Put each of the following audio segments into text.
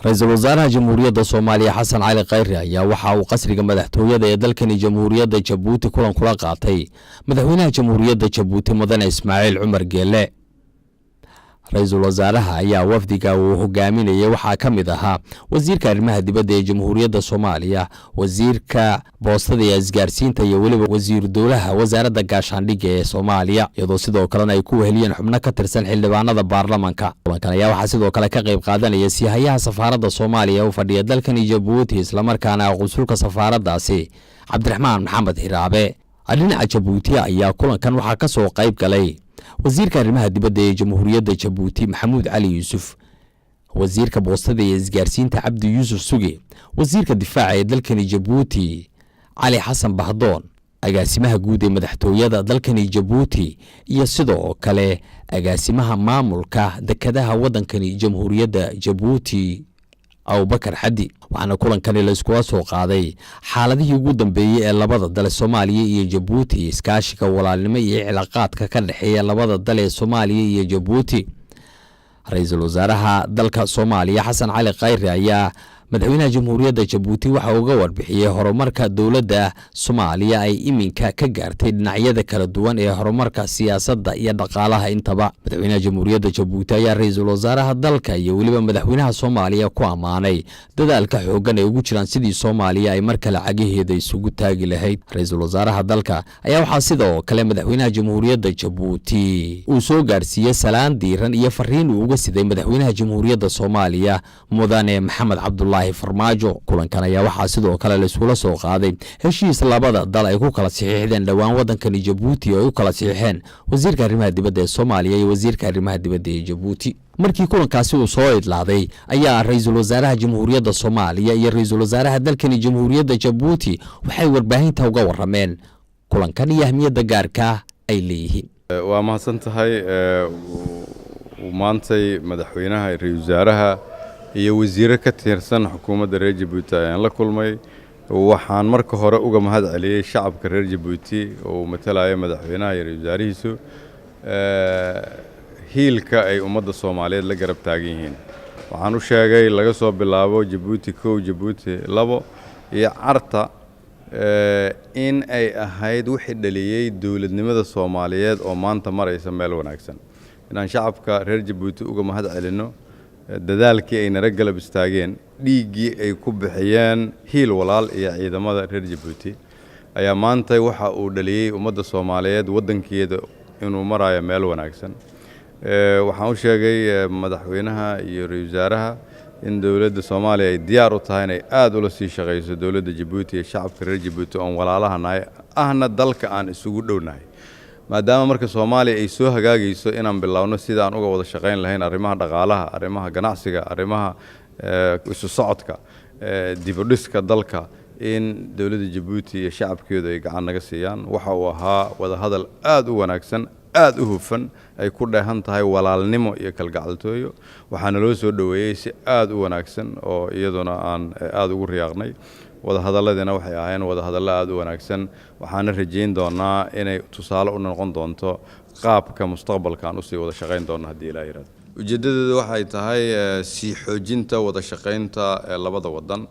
رئيس الوزراء جمهورية الصومالية حسن علي خيري ayaa waxa uu qasriga madaxtooyada ee dalkani Jamhuuriyadda Jabuuti kulan kula qaatay madaxweynaha Jamhuuriyadda Jabuuti Mudane Ismaaciil Cumar Geele. Ra'iisul Wasaaraha ayaa wafdiga uu hogaaminayay waxaa ka mid ahaa wasiirka arrimaha dibadda ee Jamhuuriyadda Soomaaliya, wasiirka boostada iyo isgaarsiinta iyo waliba wasiir dowlaha wasaaradda gaashaandhigga ee Soomaaliya, iyadoo sidoo kalena ay ku weheliyeen xubno ka tirsan xildhibaanada baarlamaanka. Kulankan ayaa waxaa sidoo kale ka qayb qaadanaya siyahayaha safaaradda Soomaaliya oo fadhiya dalkani Jabuuti isla markaana qunsulka safaaraddaasi Cabdiraxmaan Maxamed Hiraabe. Dhinaca Jabuuti ayaa kulankan waxaa ka soo qayb galay wasiirka arrimaha dibadda ee Jamhuuriyadda Jabuuti Maxamuud Cali Yuusuf, wasiirka boostada iyo isgaarsiinta Cabdi Yuusuf Suge, wasiirka difaaca ee dalkani Jabuuti Cali Xasan Bahdoon, agaasimaha guud ee madaxtooyada dalkani Jabuuti iyo sidoo kale agaasimaha maamulka dekedaha wadankani Jamhuuriyadda Jabuuti Abubakar Xadi. waxaana kulankani la isku soo qaaday xaaladihii ugu dambeeyay ee labada dal Soomaaliya iyo Jabuuti, iskaashiga walaalnimo iyo cilaaqaadka ka dhaxeeya labada dal ee Soomaaliya iyo Jabuuti. Ra'iisul Wasaaraha dalka Soomaaliya Xasan Cali Khayri ayaa madaxweynaha Jamhuuriyadda Jabuuti waxa uu uga warbixiyay horumarka dowladda Soomaaliya ay iminka ka gaartay dhinacyada kala duwan ee horumarka siyaasadda iyo dhaqaalaha intaba. Madaxweynaha Jamhuuriyadda Jabuuti ayaa Ra'iisul Wasaaraha dalka iyo waliba madaxweynaha Soomaaliya ku amaanay dadaalka xooggan ee ugu jiraan sidii Soomaaliya ay mar kale cagaheeda isugu taagi lahayd. Ra'iisul Wasaaraha dalka ayaa waxaa sidoo kale madaxweynaha Jamhuuriyadda Jabuuti uu soo gaarsiiyay salaan diiran iyo fariin uu uga siday madaxweynaha Jamhuuriyadda Soomaaliya Mudane Maxamed Cabdullaahi Farmaajo. kulankan ayaa waxaa sidoo kale la isula soo qaaday heshiis labada dal ay ku kala saxiixdeen dhawaan wadankani Jabuuti oo ay u kala saxiixeen wasiirka arrimaha dibadda ee Soomaaliya iyo wasiirka arrimaha dibadda ee Jabuuti. markii kulankaasi uu soo idlaaday ayaa Ra'iisul Wasaaraha Jamhuuriyadda Soomaaliya iyo Ra'iisul Wasaaraha dalkani Jamhuuriyadda Jabuuti waxay warbaahinta uga warameen kulankan iyo ahmiyadda gaarka ay leeyihiin. waa mahadsantahay maantay madaxweynaha Ra'iisul Wasaaraha iyo wasiirro ka tirsan xukuumadda reer Jabuuti ayaan la kulmay. waxaan marka hore uga mahad celiyay shacabka reer Jabuuti oo matalaya madaxweynaha iyo ra'iisul wasaarihiisu hiilka ay ummadda Soomaaliyeed la garab taagan yihiin. waxaan u sheegay laga soo bilaabo Jabuuti 1 Jabuuti 2 iyo Carta in ay ahayd wixii dhaliyay dawladnimada Soomaaliyeed oo maanta maraysa meel wanaagsan. inaan shacabka reer Jabuuti uga mahad celino dadaalkii ay nara galab istaageen, dhiiggii ay ku bixiyeen hiil walaal iyo ciidamada reer Jabuuti ayaa maanta waxa uu dhaliyay ummadda Soomaaliyeed wadankeeda inuu marayo meel wanaagsan. waxaan u sheegay madaxweynaha iyo ra'iisul wasaaraha in dawladda Soomaaliya ay diyaar u tahay inay aad ula sii shaqeyso dawladda Jabuuti iyo shacabka reer Jabuuti oo walaalahanahay ahna dalka aan isugu dhownahay. maadaama marka Soomaaliya ay soo hagaagayso inaan bilaawno sida aan uga wada shaqeyn lahayn arrimaha dhaqaalaha, arrimaha ganacsiga, arrimaha isu socodka, dib u dhiska dalka, in dawladda Jabuuti iyo shacabkeedu ay gacan naga siiyaan. waxa uu ahaa wada hadal aad u wanaagsan, aad u hufan, ay ku dheehan tahay walaalnimo iyo kalgacaltooyo. waxaana loo soo dhaweeyay si aad u wanaagsan oo iyaduna aan aad ugu riyaaqnay. wada hadalladina waxay ahaayeen wada hadallo aad u wanaagsan. waxaana rajayn doonaa inay tusaale u noqon doonto qaabka mustaqbalka aan u sii wada shaqeyn doono haddii Ilaahay yiraahdo. ujeedadeedu waxay tahay sii xoojinta wada shaqeynta labada wadan,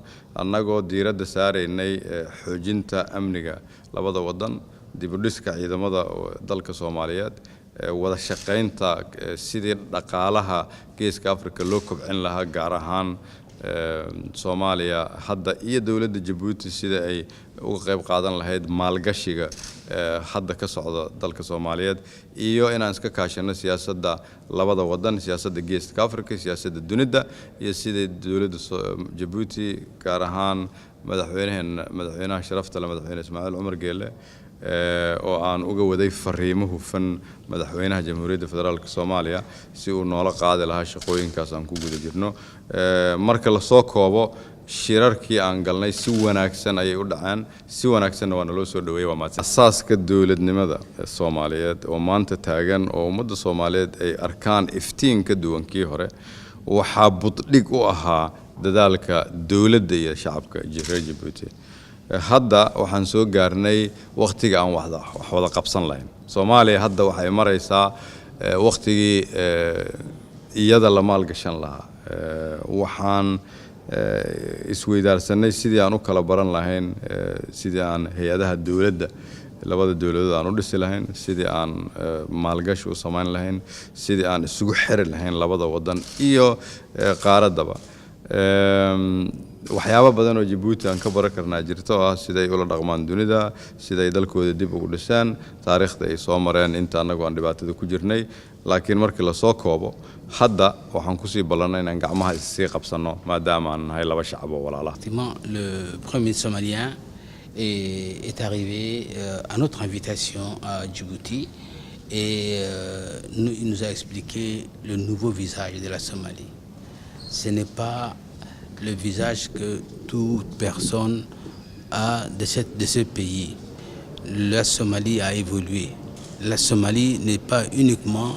annagoo diiradda saaraynay xoojinta amniga labada wadan, dib u dhiska ciidamada dalka Soomaaliyeed, wada shaqeynta sidii dhaqaalaha Geeska Afrika loo kobcin lahaa, gaar ahaan Soomaaliya hadda iyo dawladda Jabuuti sida ay uga qayb qaadan lahayd maalgashiga hadda ka socda dalka Soomaaliyeed, iyo inaan iska kaashano siyaasadda labada wadan, siyaasadda Geeska Afrika, siyaasadda dunida, iyo sida dawladda Jabuuti gaar ahaan madaxweynaha sharafta leh madaxweyne Ismaaciil Cumar Geele oo aan uga waday fariimo hufan madaxweynaha Jamhuuriyadda Federaalka Soomaaliya si uu noola qaadi lahaa shaqooyinkaas aan ku guda jirno. marka la soo koobo shirarkii aan galnay si wanaagsan ayay u dhaceen, si wanaagsanna waa naloo soo dhaweeyay. waa mahadsan. asaaska dawladnimada Soomaaliyeed oo maanta taagan oo ummadda Soomaaliyeed ay arkaan iftiin ka duwan kii hore, waxaa buddhig u ahaa dadaalka dawladda iyo shacabka reer Jabuuti. hadda waxaan soo gaarnay waqtiga aan wax wada qabsan lahayn. Soomaaliya hadda waxay maraysaa waqtigii iyada la maalgashan lahaa. waxaan isweydaarsanay sidii aan u kala baran lahayn sidii aan hay-adaha dawladda labada dawladood aan u dhisi lahayn sidii aan maalgashi u samayn lahayn sidii aan isugu xiri lahayn labada wadan iyo qaaradaba waxyaabo badan oo Djibouti aan ka baran karnaa jirto oo ah siday ula dhaqmaan dunida siday dalkooda dib ugu dhisaan taariikhda ay soo mareen inta anagu aan dhibaatada ku jirnay laakiin markii la soo koobo hadda waxaan ku sii ballanay inaan gacmaha isii qabsano maadaama aan nahay laba shacab oo walaalaha. Le premier somalien est arrivé à notre invitation à Djibouti et il nous a expliqué le nouveau visage de la Somalie. Ce n'est pas le visage que toute personne a de ce pays. La Somalie a évolué. La Somalie n'est pas uniquement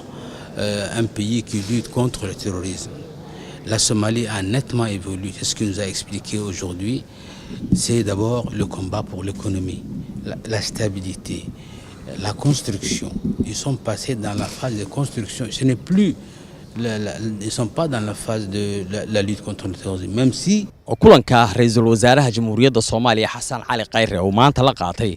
un pays qui lutte contre le terrorisme. La Somalie a nettement évolué. C'est ce qu'il nous a expliqué aujourd'hui. C'est d'abord le combat pour l'économie, la stabilité, la construction. Ils sont passés dans la phase de construction. Ce n'est plus ils ne sont pas dans la phase de la lutte contre le terrorisme, même si... kulanka ra'iisul wasaaraha jamhuuriyadda Soomaaliya Xasan Cali Khayre oo maanta la qaatay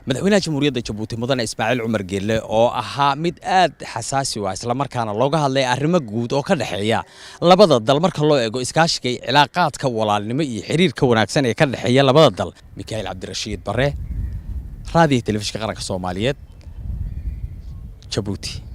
madaxweynaha jamhuuriyadda Djibouti mudane Ismaaciil Cumar Geelle oo ahaa mid aad xasaasi ah isla markaana looga hadlay arrimo guud oo ka dhaxeeya labada dal marka loo eego iskaashiga cilaaqaadka walaalnimo iyo xiriirka wanaagsan ee ka dhaxeeya labada dal. Mikael Cabdirashiid Bare, raadiyaha telefishinka qaranka Soomaaliyeed, Djibouti.